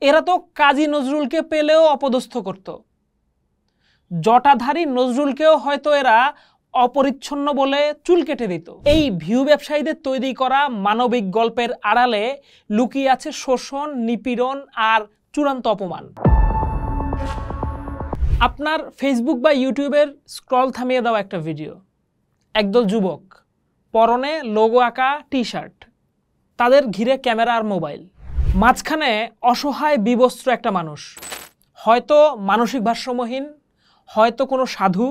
এরা তো কাজী নজরুলকে পেলেও অপদস্থ করত। জটাধারী নজরুলকেও হয়তো এরা অপরিচ্ছন্ন বলে চুল কেটে দিত। এই ভিউ ব্যবসায়ীদের তৈরি করা মানবিক গল্পের আড়ালে লুকিয়ে আছে শোষণ, নিপীড়ন আর চূড়ান্ত অপমান। আপনার ফেসবুক বা ইউটিউবের স্ক্রল থামিয়ে দেওয়া একটা ভিডিও, একদল যুবক, পরনে লোগো আঁকা টি শার্ট, তাদের ঘিরে ক্যামেরা আর মোবাইল, মাঝখানে অসহায় বিবস্ত্র একটা মানুষ, হয়তো মানসিক ভারসাম্যহীন, হয়তো কোনো সাধু,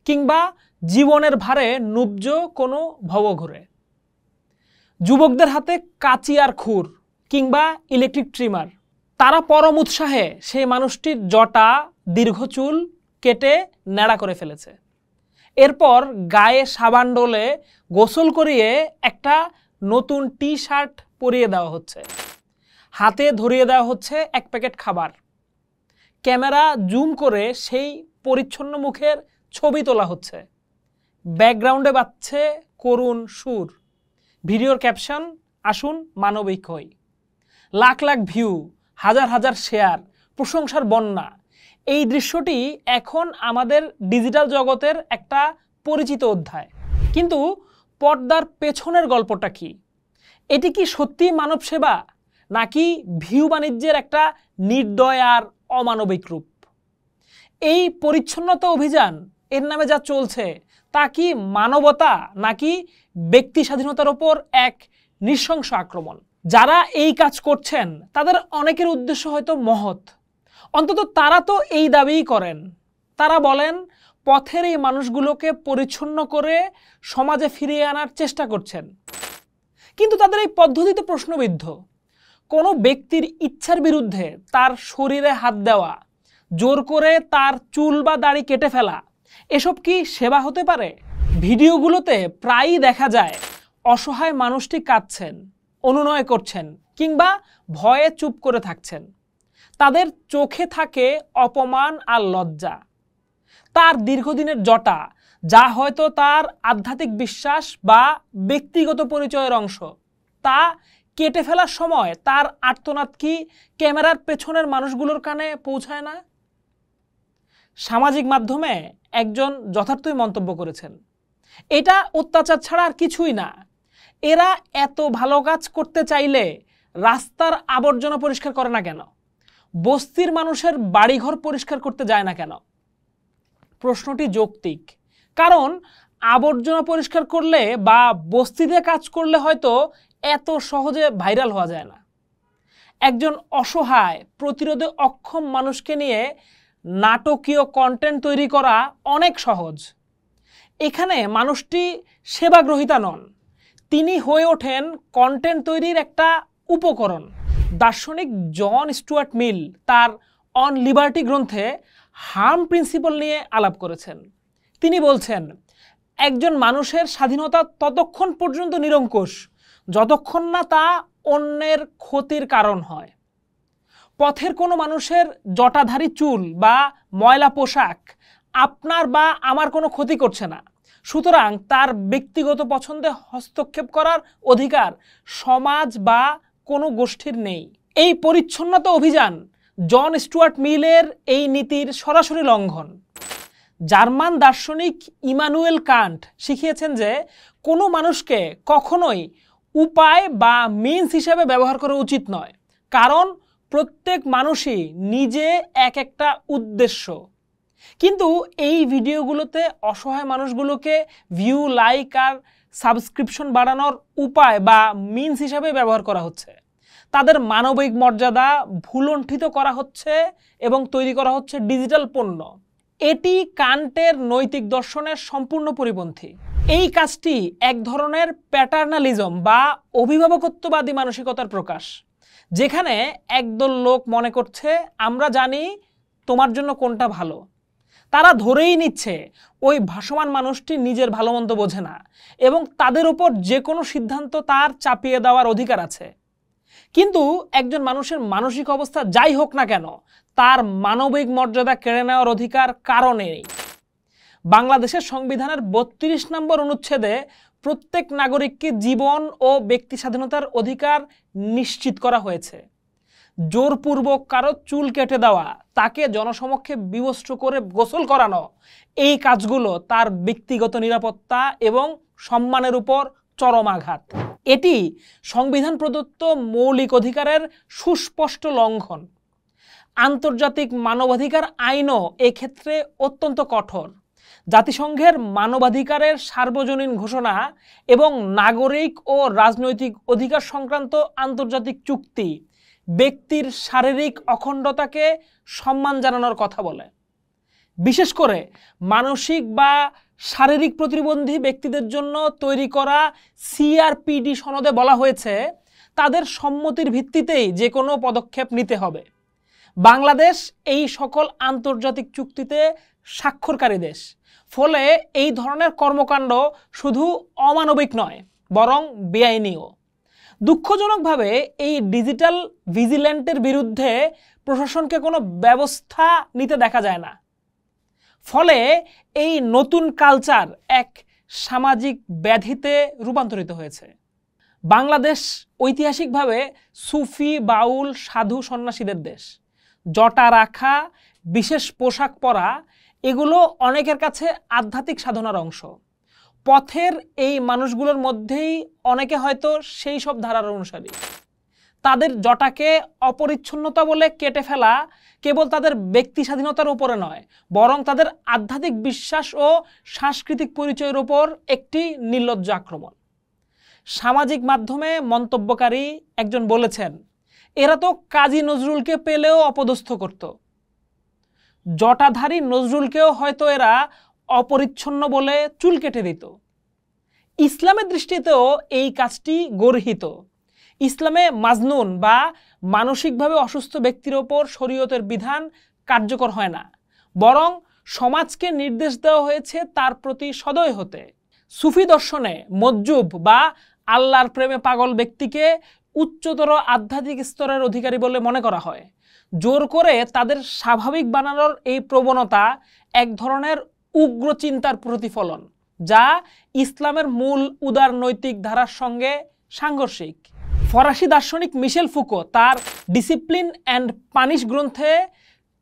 কিংবা জীবনের ভারে নুব্জ কোনো ভবঘুরে। যুবকদের হাতে কাঁচি আর খুর কিংবা ইলেকট্রিক ট্রিমার। তারা পরম উৎসাহে সেই মানুষটির জটা, দীর্ঘ চুল কেটে ন্যাড়া করে ফেলেছে। এরপর গায়ে সাবান ডলে গোসল করিয়ে একটা নতুন টি শার্ট পরিয়ে দেওয়া হচ্ছে, হাতে ধরিয়ে দেওয়া হচ্ছে এক প্যাকেট খাবার। ক্যামেরা জুম করে সেই পরিচ্ছন্ন মুখের ছবি তোলা হচ্ছে, ব্যাকগ্রাউন্ডে বাজছে করুণ সুর, ভিডিওর ক্যাপশন আসুন মানবিক হই। লাখ লাখ ভিউ, হাজার হাজার শেয়ার, প্রশংসার বন্যা। এই দৃশ্যটি এখন আমাদের ডিজিটাল জগতের একটা পরিচিত অধ্যায়। কিন্তু পর্দার পেছনের গল্পটা কি? এটি কি সত্যি মানব সেবা, নাকি ভিউ বাণিজ্যের একটা নির্দয় আর অমানবিক রূপ? এই পরিচ্ছন্নতা অভিযান এর নামে যা চলছে তা কি মানবতা, নাকি ব্যক্তি স্বাধীনতার ওপর এক নৃশংস আক্রমণ? যারা এই কাজ করছেন তাদের অনেকের উদ্দেশ্য হয়তো মহৎ, অন্তত তারা তো এই দাবিই করেন। তারা বলেন পথের এই মানুষগুলোকে পরিচ্ছন্ন করে সমাজে ফিরিয়ে আনার চেষ্টা করছেন। কিন্তু তাদের এই পদ্ধতি তো প্রশ্নবিদ্ধ। কোনো ব্যক্তির ইচ্ছার বিরুদ্ধে তার শরীরে হাত দেওয়া, জোর করে তার চুল বা দাড়ি কেটে ফেলা, এসব কি সেবা হতে পারে? ভিডিওগুলোতে প্রায়ই দেখা যায় অসহায় মানুষটি কাঁদছেন, অনুনয় করছেন, কিংবা ভয়ে চুপ করে থাকছেন। তাদের চোখে থাকে অপমান আর লজ্জা। তার দীর্ঘদিনের জটা, যা হয়তো তার আধ্যাত্মিক বিশ্বাস বা ব্যক্তিগত পরিচয়ের অংশ, তা কেটে ফেলার সময় তার আর্তনাদ কি ক্যামেরার পেছনের মানুষগুলোর কানে পৌঁছায় না? সামাজিক মাধ্যমে একজন যথার্থই মন্তব্য করেছেন, এটা অত্যাচার ছাড়া আর কিছুই না। এরা এত ভালো কাজ করতে চাইলে রাস্তার আবর্জনা পরিষ্কার করে না কেন? বস্তির মানুষের বাড়িঘর পরিষ্কার করতে যায় না কেন? প্রশ্নটি যৌক্তিক, কারণ আবর্জনা পরিষ্কার করলে বা বস্তিতে কাজ করলে হয়তো এত সহজে ভাইরাল হওয়া যায় না। একজন অসহায়, প্রতিরোধে অক্ষম মানুষকে নিয়ে নাটকীয় কন্টেন্ট তৈরি করা অনেক সহজ। এখানে মানুষটি সেবাগ্রহীতা নন, তিনি হয়ে ওঠেন কন্টেন্ট তৈরির একটা উপকরণ। দার্শনিক জন স্টুয়ার্ট মিল তার অন লিবার্টি গ্রন্থে হার্ম প্রিন্সিপল নিয়ে আলাপ করেছেন। তিনি বলছেন, একজন মানুষের স্বাধীনতা ততক্ষণ পর্যন্ত নিরঙ্কুশ যতক্ষণ না তা অন্যের ক্ষতির কারণ হয়। পথের কোনো মানুষের জটাধারী চুল বা ময়লা পোশাক আপনার বা আমার কোনো ক্ষতি করছে না, সুতরাং তার ব্যক্তিগত পছন্দে হস্তক্ষেপ করার অধিকার সমাজ বা কোনো গোষ্ঠীর নেই। এই পরিচ্ছন্নতা অভিযান জন স্টুয়ার্ট মিলের এই নীতির সরাসরি লঙ্ঘন। জার্মান দার্শনিক ইমানুয়েল কান্ট শিখিয়েছেন যে কোনো মানুষকে কখনোই উপায় বা মিন্স হিসেবে ব্যবহার করা উচিত নয়, কারণ প্রত্যেক মানুষই নিজে এক একটা উদ্দেশ্য। কিন্তু এই ভিডিওগুলোতে অসহায় মানুষগুলোকে ভিউ, লাইক আর সাবস্ক্রিপশন বাড়ানোর উপায় বা মিন্স হিসাবে ব্যবহার করা হচ্ছে। তাদের মানবিক মর্যাদা ভুলণ্ঠিত করা হচ্ছে এবং তৈরি করা হচ্ছে ডিজিটাল পণ্য। এটি কান্টের নৈতিক দর্শনের সম্পূর্ণ পরিপন্থী। এই কাজটি এক ধরনের প্যাটার্নালিজম বা অভিভাবকত্ববাদী মানসিকতার প্রকাশ, যেখানে একদল লোক মনে করছে আমরা জানি তোমার জন্য কোনটা ভালো। তারা ধরেই নিচ্ছে ওই ভাসমান মানুষটি নিজের ভালো মন্দ বোঝে না এবং তাদের উপর যে কোনো সিদ্ধান্ত তার চাপিয়ে দেওয়ার অধিকার আছে। কিন্তু একজন মানুষের মানসিক অবস্থা যাই হোক না কেন, তার মানবিক মর্যাদা কেড়ে নেওয়ার অধিকার কারো নেই। বাংলাদেশের সংবিধানের ৩২ নম্বর অনুচ্ছেদে প্রত্যেক নাগরিককে জীবন ও ব্যক্তি স্বাধীনতার অধিকার নিশ্চিত করা হয়েছে, জোরপূর্বক কারো চুল কেটে দেওয়া, তাকে জনসমক্ষে বিবস্ত্র করে গোসল করানো, এই কাজগুলো তার ব্যক্তিগত নিরাপত্তা এবং সম্মানের উপর চরম আঘাত। এটি সংবিধান প্রদত্ত মৌলিক অধিকারের সুস্পষ্ট লঙ্ঘন। আন্তর্জাতিক মানবাধিকার আইনও এক্ষেত্রে অত্যন্ত কঠোর। জাতিসংঘের মানবাধিকারের সার্বজনীন ঘোষণা এবং নাগরিক ও রাজনৈতিক অধিকার সংক্রান্ত আন্তর্জাতিক চুক্তি ব্যক্তির শারীরিক অখণ্ডতাকে সম্মান জানানোর কথা বলে। বিশেষ করে মানসিক বা শারীরিক প্রতিবন্ধী ব্যক্তিদের জন্য তৈরি করা সিআরপিডি সনদে বলা হয়েছে তাদের সম্মতির ভিত্তিতেই যে কোনো পদক্ষেপ নিতে হবে। বাংলাদেশ এই সকল আন্তর্জাতিক চুক্তিতে স্বাক্ষরকারী দেশ। ফলে এই ধরনের কর্মকাণ্ড শুধু অমানবিক নয়, বরং বেআইনিও। দুঃখজনকভাবে এই ডিজিটাল ভিজিল্যান্টের বিরুদ্ধে প্রশাসনকে কোনো ব্যবস্থা নিতে দেখা যায় না। ফলে এই নতুন কালচার এক সামাজিক ব্যাধিতে রূপান্তরিত হয়েছে। বাংলাদেশ ঐতিহাসিকভাবে সুফি, বাউল, সাধু, সন্ন্যাসীদের দেশ। জটা রাখা, বিশেষ পোশাক পরা, এগুলো অনেকের কাছে আধ্যাত্মিক সাধনার অংশ। পথের এই মানুষগুলোর মধ্যেই অনেকে হয়তো সেই সব ধারার অনুসারী। তাদের জটাকে অপরিচ্ছন্নতা বলে কেটে ফেলা কেবল তাদের ব্যক্তি স্বাধীনতার উপরে নয়, বরং তাদের আধ্যাত্মিক বিশ্বাস ও সাংস্কৃতিক পরিচয়ের উপর একটি নির্লজ্জ আক্রমণ। সামাজিক মাধ্যমে মন্তব্যকারী একজন বলেছেন, এরা তো কাজী নজরুলকে পেলেও অপদস্থ করত। জটাধারী নজরুলকেও হয়তো এরা অপরিচ্ছন্ন বলে চুল কেটে দিত। ইসলামের দৃষ্টিতেও এই কাজটি গর্হিত। ইসলামে মাজনুন বা মানসিকভাবে অসুস্থ ব্যক্তির ওপর শরীয়তের বিধান কার্যকর হয় না, বরং সমাজকে নির্দেশ দেওয়া হয়েছে তার প্রতি সদয় হতে। সুফি দর্শনে মজ্জুব বা আল্লাহর প্রেমে পাগল ব্যক্তিকে উচ্চতর আধ্যাত্মিক স্তরের অধিকারী বলে মনে করা হয়। জোর করে তাদের স্বাভাবিক বানানোর এই প্রবণতা এক ধরনের উগ্র চিন্তার প্রতিফলন, যা ইসলামের মূল উদার নৈতিক ধারার সঙ্গে সাংঘর্ষিক। ফরাসি দার্শনিক মিশেল ফুকো তার ডিসিপ্লিন অ্যান্ড পানিশ গ্রন্থে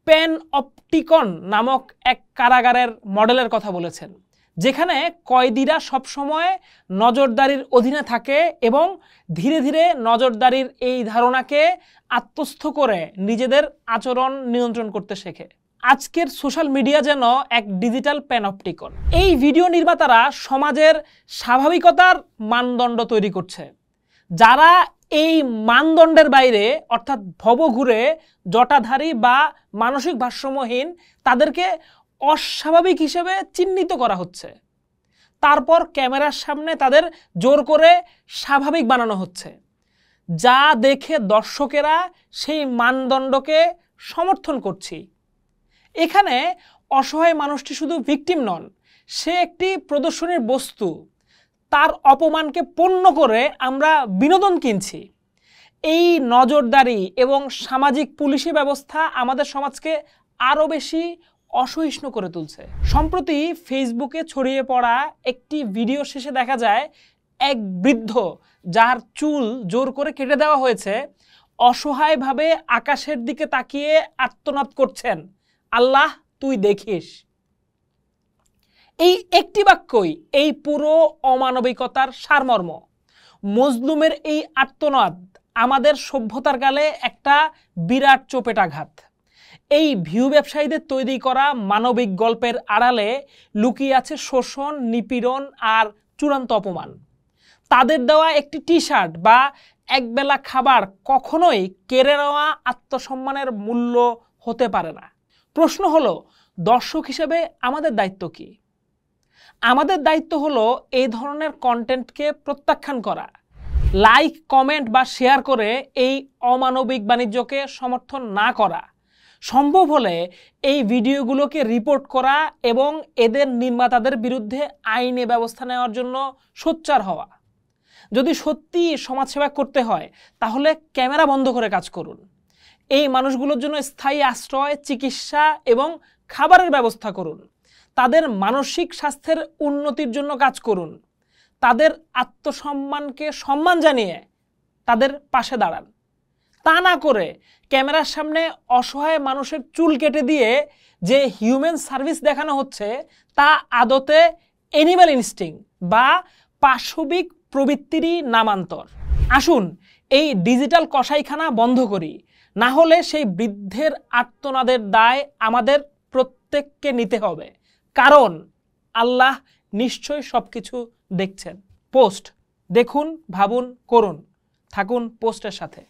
প্যানঅপটিকন নামক এক কারাগারের মডেলের কথা বলেছেন, যেখানে কয়েদিরা সবসময় নজরদারির অধীনে থাকে এবং ধীরে ধীরে নজরদারির এই ধারণাকে আত্মস্থ করে নিজেদের আচরণ নিয়ন্ত্রণ করতে শেখে। আজকের সোশ্যাল মিডিয়া যেন এক ডিজিটাল প্যানঅপটিকন। এই ভিডিও নির্মাতারা সমাজের স্বাভাবিকতার মানদণ্ড তৈরি করছে। যারা এই মানদণ্ডের বাইরে অর্থাৎ ভবঘুরে, জটাধারী বা মানসিক ভারসাম্যহীন, তাদেরকে অস্বাভাবিক হিসেবে চিহ্নিত করা হচ্ছে। তারপর ক্যামেরার সামনে তাদের জোর করে স্বাভাবিক বানানো হচ্ছে, যা দেখে দর্শকেরা সেই মানদণ্ডকে সমর্থন করছে। এখানে অসহায় মানুষটি শুধু ভিকটিম নন, সে একটি প্রদর্শনীর বস্তু। তার অপমানকে পণ্য করে আমরা বিনোদন কিনছি। এই নজরদারি এবং সামাজিক পুলিশি ব্যবস্থা আমাদের সমাজকে আরও বেশি অসহিষ্ণু করে তুলছে। সম্প্রতি ফেসবুকে ছড়িয়ে পড়া একটি ভিডিও শেষে দেখা যায় এক বৃদ্ধ, যার চুল জোর করে কেটে দেওয়া হয়েছে, অসহায়ভাবে আকাশের দিকে তাকিয়ে আর্তনাদ করছেন, আল্লাহ তুই দেখিস। এই একটি বাক্যই এই পুরো অমানবিকতার সারমর্ম। মজলুমের এই আর্তনাদ আমাদের সভ্যতার গালে একটা বিরাট চপেটাঘাত। এই ভিউ ব্যবসায়ীদের তৈরি করা মানবিক গল্পের আড়ালে লুকিয়ে আছে শোষণ, নিপীড়ন আর চূড়ান্ত অপমান। তাদের দেওয়া একটি টি শার্ট বা একবেলা খাবার কখনোই কেড়ে নেওয়া আত্মসম্মানের মূল্য হতে পারে না। প্রশ্ন হলো, দর্শক হিসেবে আমাদের দায়িত্ব কি? আমাদের দায়িত্ব হলো এই ধরনের কন্টেন্টকে প্রত্যাখ্যান করা, লাইক, কমেন্ট বা শেয়ার করে এই অমানবিক বাণিজ্যকে সমর্থন না করা, সম্ভব হলে এই ভিডিওগুলোকে রিপোর্ট করা এবং এদের নির্মাতাদের বিরুদ্ধে আইনি ব্যবস্থা নেওয়ার জন্য সোচ্চার হওয়া। যদি সত্যি সমাজসেবা করতে হয় তাহলে ক্যামেরা বন্ধ করে কাজ করুন। এই মানুষগুলোর জন্য স্থায়ী আশ্রয়, চিকিৎসা এবং খাবারের ব্যবস্থা করুন। তাদের মানসিক স্বাস্থ্যের উন্নতির জন্য কাজ করুন। তাদের আত্মসম্মানকে সম্মান জানিয়ে তাদের পাশে দাঁড়ান। তা না করে ক্যামেরার সামনে অসহায় মানুষের চুল কেটে দিয়ে যে হিউম্যান সার্ভিস দেখানো হচ্ছে তা আদতে অ্যানিম্যাল ইনস্টিং বা পাশবিক প্রবৃত্তিরই নামান্তর। আসুন এই ডিজিটাল কসাইখানা বন্ধ করি, না হলে সেই বৃদ্ধের আর্তনাদের দায় আমাদের প্রত্যেককে নিতে হবে, কারণ আল্লাহ নিশ্চয়ই সবকিছু দেখছেন। পোস্ট দেখুন, ভাবুন, করুন, থাকুন পোস্টের সাথে।